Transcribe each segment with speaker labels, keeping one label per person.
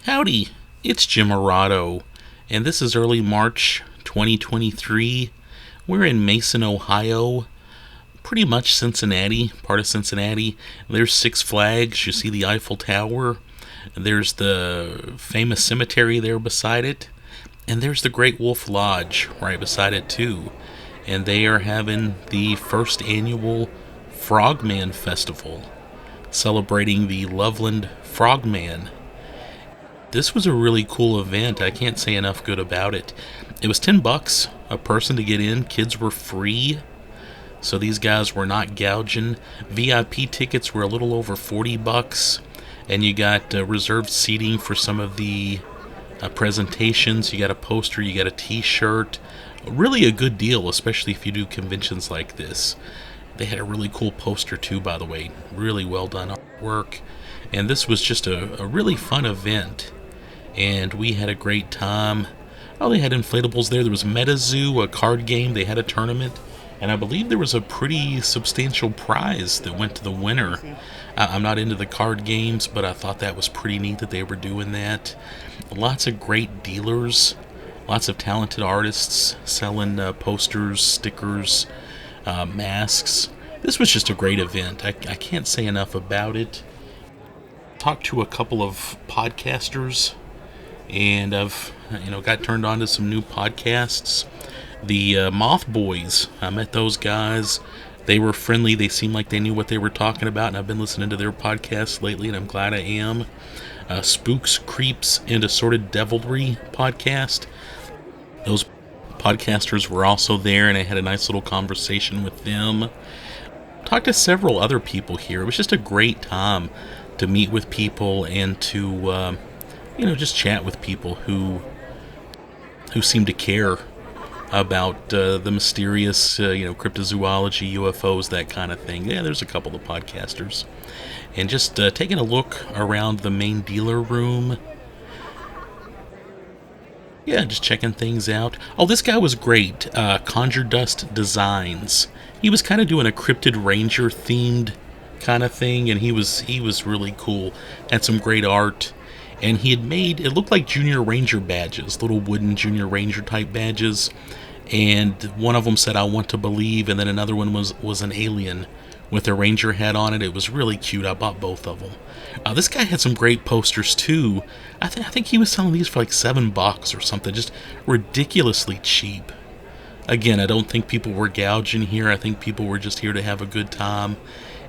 Speaker 1: Howdy, it's Jim Arado, and this is early March 2023. We're in Mason, Ohio, pretty much Cincinnati, part of Cincinnati. There's Six Flags, you see the Eiffel Tower, there's the famous cemetery there beside it, and there's the Great Wolf Lodge right beside it too. And they are having the first annual Frogman Festival, celebrating the Loveland Frogman. This was a really cool event. I can't say enough good about it. It was $10 a person to get in. Kids were free, so these guys were not gouging. VIP tickets were a little over $40, and you got reserved seating for some of the presentations. You got a poster, you got a T-shirt. Really a good deal, especially if you do conventions like this. They had a really cool poster too, by the way. Really well done artwork. And this was just a really fun event. And we had a great time. Oh, they had inflatables there. There was MetaZoo, a card game. They had a tournament. And I believe there was a pretty substantial prize that went to the winner. I'm not into the card games, but I thought that was pretty neat that they were doing that. Lots of great dealers. Lots of talented artists selling posters, stickers, masks. This was just a great event. I can't say enough about it. Talked to a couple of podcasters, and I've got turned on to some new podcasts. The Moth Boys, I met those guys. They were friendly. They seemed like they knew what they were talking about, and I've been listening to their podcasts lately, and I'm glad I am. Spooks, Creeps, and Assorted Devilry podcast. Those podcasters were also there, and I had a nice little conversation with them. Talked to several other people here. It was just a great time to meet with people and to just chat with people who seem to care about the mysterious cryptozoology, UFOs, that kind of thing. Yeah, there's a couple of podcasters. And just taking a look around the main dealer room. Yeah, just checking things out. Oh, this guy was great. Conjure Dust Designs. He was kind of doing a Cryptid Ranger themed kind of thing, and he was really cool. Had some great art, and he had made, it looked like Junior Ranger badges, little wooden Junior Ranger type badges. And one of them said, "I want to believe," and then another one was an alien with a ranger hat on it. It was really cute. I bought both of them. This guy had some great posters too. I think he was selling these for like $7 or something, just ridiculously cheap. Again, I don't think people were gouging here. I think people were just here to have a good time.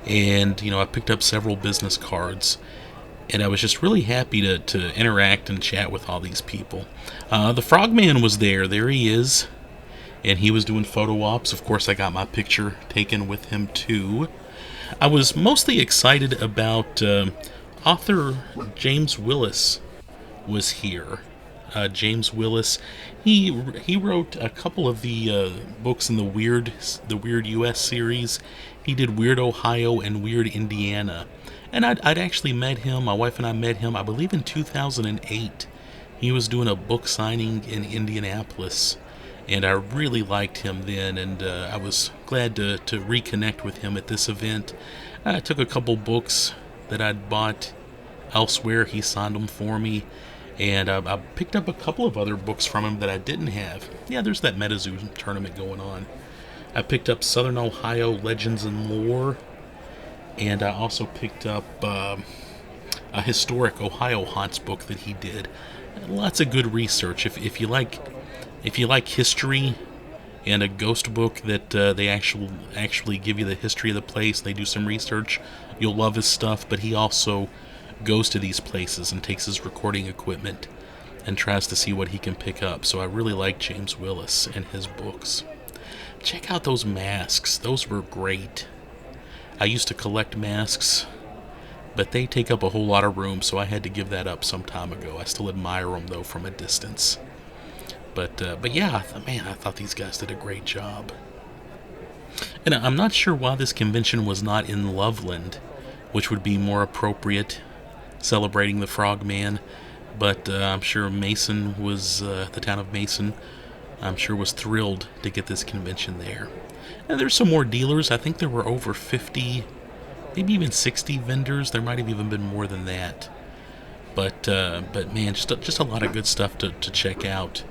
Speaker 1: And I picked up several business cards, and I was just really happy to interact and chat with all these people. The Frogman was there. There he is. And he was doing photo ops. Of course, I got my picture taken with him too. I was mostly excited about author James Willis was here. James Willis, he wrote a couple of the books in the Weird U.S. series. He did Weird Ohio and Weird Indiana, and I'd actually met him. My wife and I met him, I believe, in 2008. He was doing a book signing in Indianapolis, and I really liked him then, and I was glad to reconnect with him at this event. I took a couple books that I'd bought elsewhere. He signed them for me, and I picked up a couple of other books from him that I didn't have. Yeah, there's that MetaZoo tournament going on. I picked up Southern Ohio Legends and Lore, and I also picked up a historic Ohio Haunts book that he did. Lots of good research. If you like history and a ghost book that they actually give you the history of the place, they do some research, you'll love his stuff. But he also goes to these places and takes his recording equipment and tries to see what he can pick up. So I really like James Willis and his books. Check out those masks. Those were great. I used to collect masks, but they take up a whole lot of room, so I had to give that up some time ago. I still admire them, though, from a distance. But yeah, I thought these guys did a great job. And I'm not sure why this convention was not in Loveland, which would be more appropriate, celebrating the Frogman. But I'm sure Mason was, the town of Mason, I'm sure was thrilled to get this convention there. And there's some more dealers. I think there were over 50, maybe even 60 vendors. There might have even been more than that. But man, just a lot of good stuff to check out.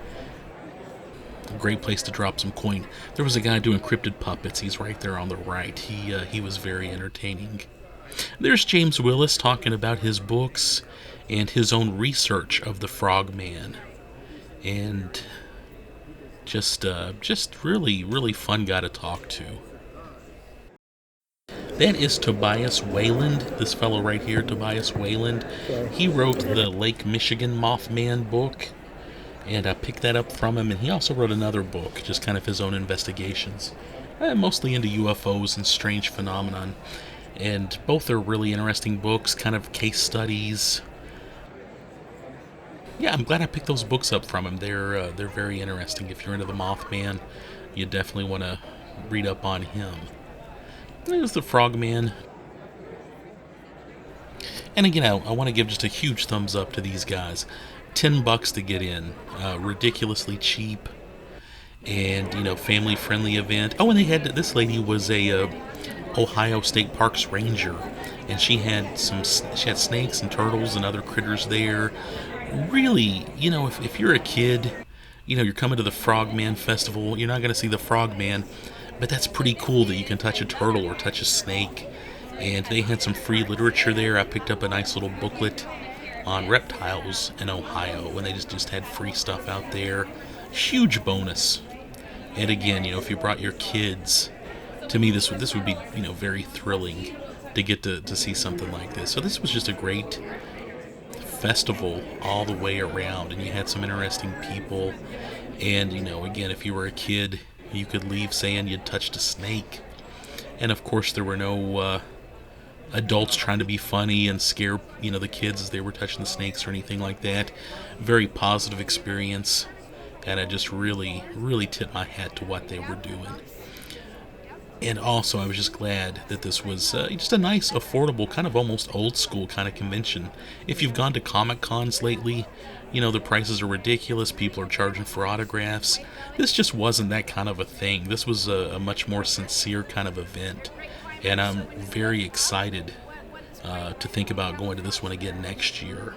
Speaker 1: A great place to drop some coin. There was a guy doing cryptid puppets. He's right there on the right. He was very entertaining. There's James Willis talking about his books and his own research of the Frogman, and just really fun guy to talk to. That is Tobias Wayland, this fellow right here, Tobias Wayland. He wrote the Lake Michigan Mothman book, and I picked that up from him. And he also wrote another book, just kind of his own investigations, mostly into UFOs and strange phenomenon. And both are really interesting books, kind of case studies. Yeah, I'm glad I picked those books up from him. They're very interesting. If you're into the Mothman, you definitely want to read up on him. There's the Frogman. And again, I want to give just a huge thumbs up to these guys. $10 to get in, ridiculously cheap, and family friendly event. Oh, and they had this lady was a Ohio State Parks ranger, and she had snakes and turtles and other critters there. Really, if you're a kid, you're coming to the Frogman Festival, you're not going to see the Frogman, but that's pretty cool that you can touch a turtle or touch a snake. And they had some free literature there. I picked up a nice little booklet on reptiles in Ohio, and they just had free stuff out there. Huge bonus. And again, if you brought your kids, to me this would be very thrilling to get to see something like this. So this was just a great festival all the way around, and you had some interesting people. And again, if you were a kid, you could leave saying you'd touched a snake. And of course, there were no adults trying to be funny and scare the kids as they were touching the snakes or anything like that. Very positive experience, and I just really tip my hat to what they were doing. And also, I was just glad that this was just a nice, affordable, kind of almost old school kind of convention. If you've gone to Comic Cons lately, the prices are ridiculous. People are charging for autographs. This just wasn't that kind of a thing. This was a much more sincere kind of event. And I'm very excited to think about going to this one again next year.